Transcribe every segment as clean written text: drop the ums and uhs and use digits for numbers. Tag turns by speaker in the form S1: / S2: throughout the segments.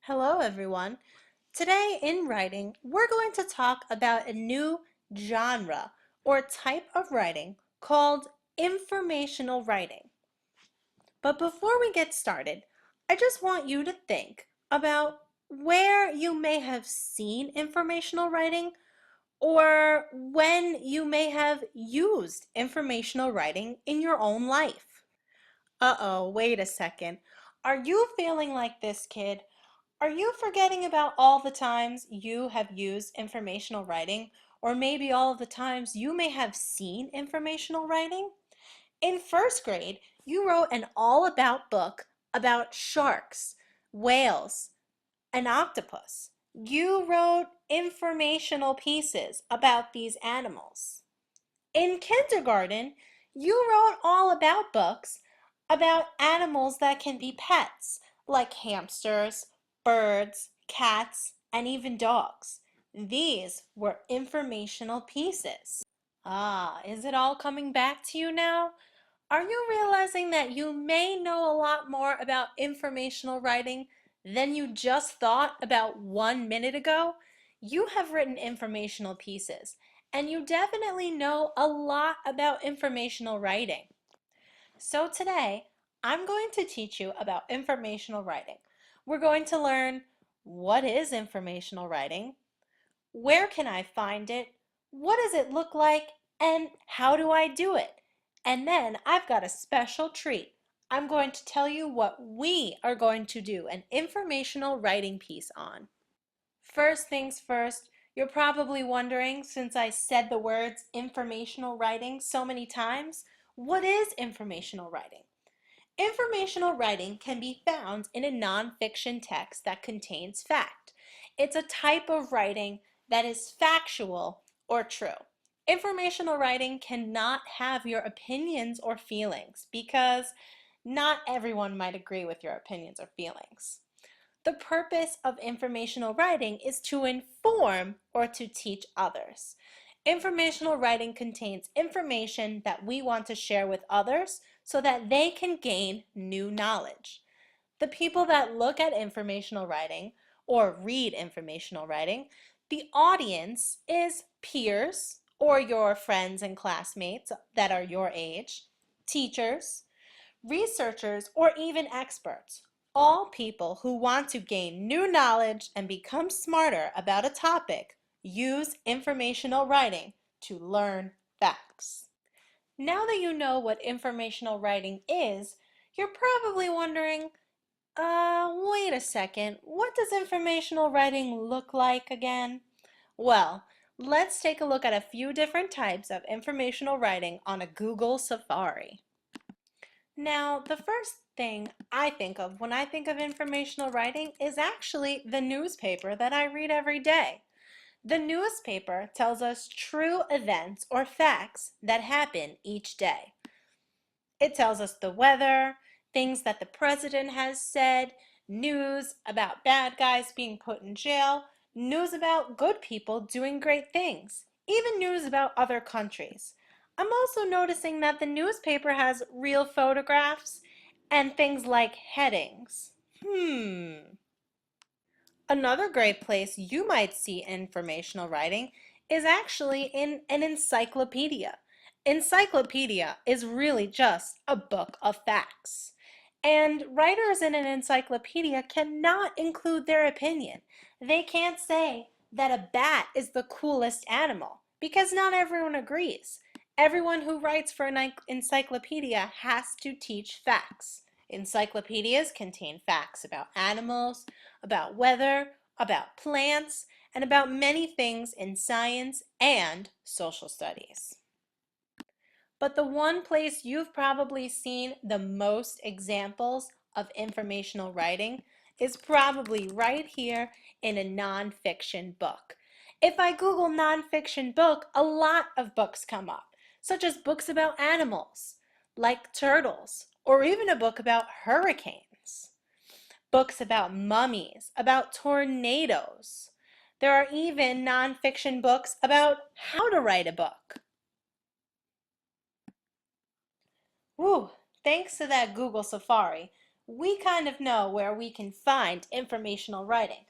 S1: Hello, everyone. Today in writing, we're going to talk about a new genre or type of writing called informational writing. But before we get started, I just want you to think about where you may have seen informational writing or when you may have used informational writing in your own life. Uh-oh, wait a second. Are you feeling like this, kid? Are you forgetting about all the times you have used informational writing, or maybe all of the times you may have seen informational writing? In first grade, you wrote an all about book about sharks, whales, an octopus. You wrote informational pieces about these animals. In kindergarten, you wrote all about books about animals that can be pets, like hamsters, birds, cats, and even dogs. These were informational pieces. Ah, is it all coming back to you now? Are you realizing that you may know a lot more about informational writing than you just thought about 1 minute ago? You have written informational pieces, and you definitely know a lot about informational writing. So today, I'm going to teach you about informational writing. We're going to learn what is informational writing, where can I find it? What does it look like? And how do I do it? And then I've got a special treat. I'm going to tell you what we are going to do an informational writing piece on. First things first, you're probably wondering, since I said the words informational writing so many times, what is informational writing? Informational writing can be found in a nonfiction text that contains fact. It's a type of writing that is factual or true. Informational writing cannot have your opinions or feelings because not everyone might agree with your opinions or feelings. The purpose of informational writing is to inform or to teach others. Informational writing contains information that we want to share with others so that they can gain new knowledge. The people that look at informational writing or read informational writing, the audience is peers or your friends and classmates that are your age, teachers, researchers, or even experts. All people who want to gain new knowledge and become smarter about a topic use informational writing to learn facts. Now that you know what informational writing is, you're probably wondering, wait a second, what does informational writing look like again? Well, let's take a look at a few different types of informational writing on a Google Safari. Now, the first thing I think of when I think of informational writing is actually the newspaper that I read every day. The newspaper tells us true events or facts that happen each day. It tells us the weather, things that the president has said, news about bad guys being put in jail, news about good people doing great things, even news about other countries. I'm also noticing that the newspaper has real photographs and things like headings. Another great place you might see informational writing is actually in an encyclopedia. Encyclopedia is really just a book of facts. And writers in an encyclopedia cannot include their opinion. They can't say that a bat is the coolest animal because not everyone agrees. Everyone who writes for an encyclopedia has to teach facts. Encyclopedias contain facts about animals, about weather, about plants, and about many things in science and social studies. But the one place you've probably seen the most examples of informational writing is probably right here in a nonfiction book. If I Google nonfiction book, a lot of books come up, such as books about animals, like turtles, or even a book about hurricanes. Books about mummies, about tornadoes. There are even nonfiction books about how to write a book. Whew, thanks to that Google Safari, we kind of know where we can find informational writing.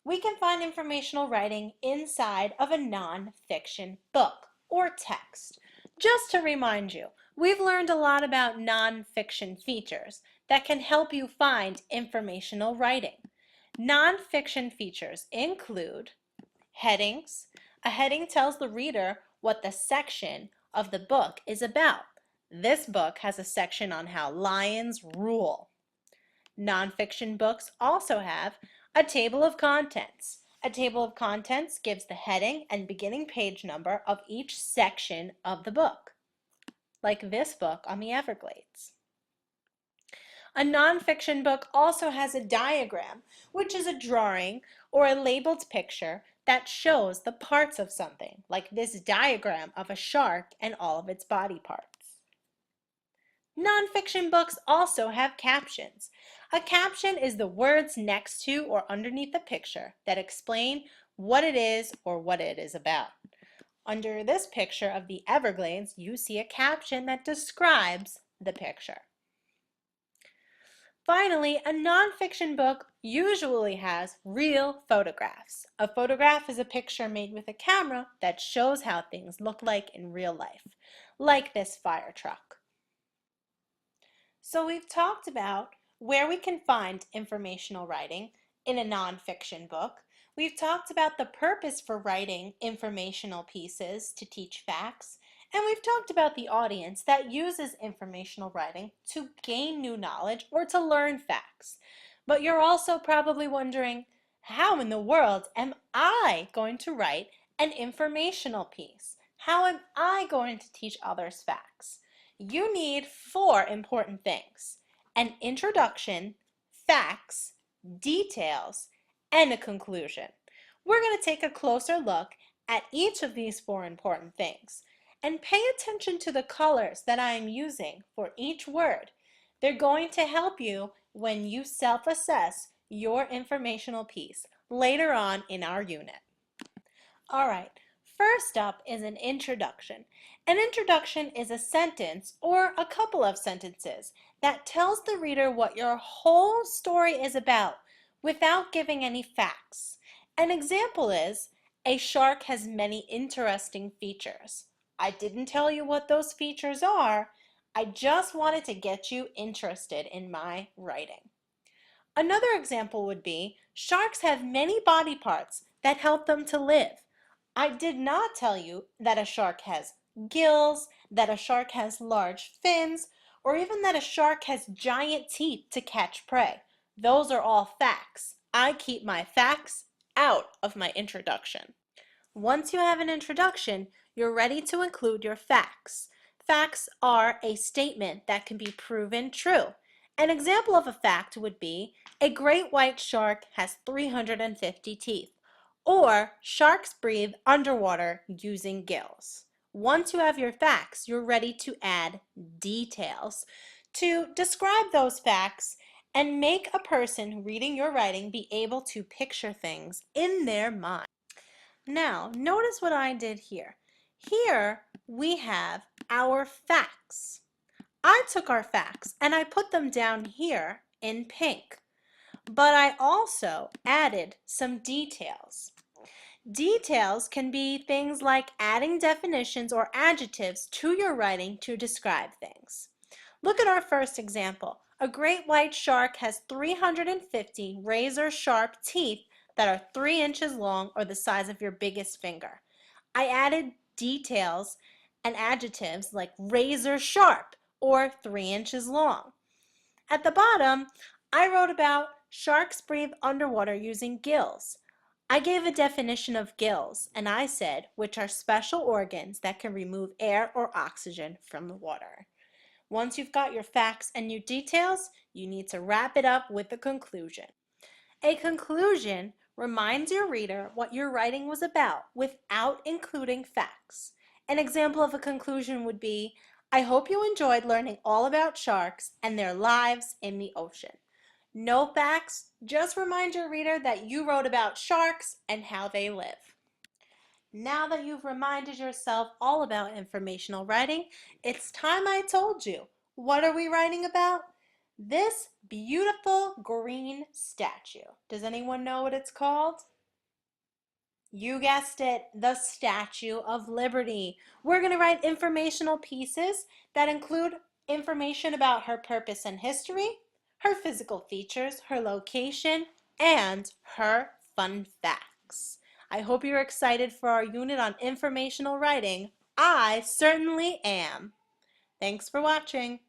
S1: We can find informational writing inside of a nonfiction book or text. Just to remind you, we've learned a lot about nonfiction features that can help you find informational writing. Nonfiction features include headings. A heading tells the reader what the section of the book is about. This book has a section on how lions rule. Nonfiction books also have a table of contents. A table of contents gives the heading and beginning page number of each section of the book, like this book on the Everglades. A nonfiction book also has a diagram, which is a drawing or a labeled picture that shows the parts of something, like this diagram of a shark and all of its body parts. Nonfiction books also have captions. A caption is the words next to or underneath the picture that explain what it is or what it is about. Under this picture of the Everglades, you see a caption that describes the picture. Finally, a nonfiction book usually has real photographs. A photograph is a picture made with a camera that shows how things look like in real life, like this fire truck. So we've talked about where we can find informational writing in a nonfiction book. We've talked about the purpose for writing informational pieces to teach facts. And we've talked about the audience that uses informational writing to gain new knowledge or to learn facts. But you're also probably wondering, how in the world am I going to write an informational piece? How am I going to teach others facts? You need 4 important things: an introduction, facts, details, and a conclusion. We're going to take a closer look at each of these 4 important things and pay attention to the colors that I am using for each word. They're going to help you when you self-assess your informational piece later on in our unit. All right, first up is an introduction. An introduction is a sentence or a couple of sentences that tells the reader what your whole story is about without giving any facts. An example is, a shark has many interesting features. I didn't tell you what those features are. I just wanted to get you interested in my writing. Another example would be, sharks have many body parts that help them to live. I did not tell you that a shark has gills, that a shark has large fins, or even that a shark has giant teeth to catch prey. Those are all facts. I keep my facts out of my introduction. Once you have an introduction, you're ready to include your facts. Facts are a statement that can be proven true. An example of a fact would be, a great white shark has 350 teeth, or sharks breathe underwater using gills. Once you have your facts, you're ready to add details to describe those facts and make a person reading your writing be able to picture things in their mind. Now, notice what I did here. Here we have our facts. I took our facts and I put them down here in pink, but I also added some details. Details can be things like adding definitions or adjectives to your writing to describe things. Look at our first example. A great white shark has 350 razor-sharp teeth that are 3 inches long or the size of your biggest finger. I added details and adjectives like razor sharp or 3 inches long. At the bottom, I wrote about sharks breathe underwater using gills. I gave a definition of gills, and I said, which are special organs that can remove air or oxygen from the water. Once you've got your facts and your details, you need to wrap it up with a conclusion. A conclusion reminds your reader what your writing was about without including facts. An example of a conclusion would be, I hope you enjoyed learning all about sharks and their lives in the ocean. No facts, just remind your reader that you wrote about sharks and how they live. Now that you've reminded yourself all about informational writing, it's time I told you. What are we writing about? this beautiful green statue. Does anyone know what it's called? You guessed it, the Statue of Liberty. We're going to write informational pieces that include information about her purpose and history, her physical features, her location, and her fun facts. I hope you're excited for our unit on informational writing. I certainly am. Thanks for watching.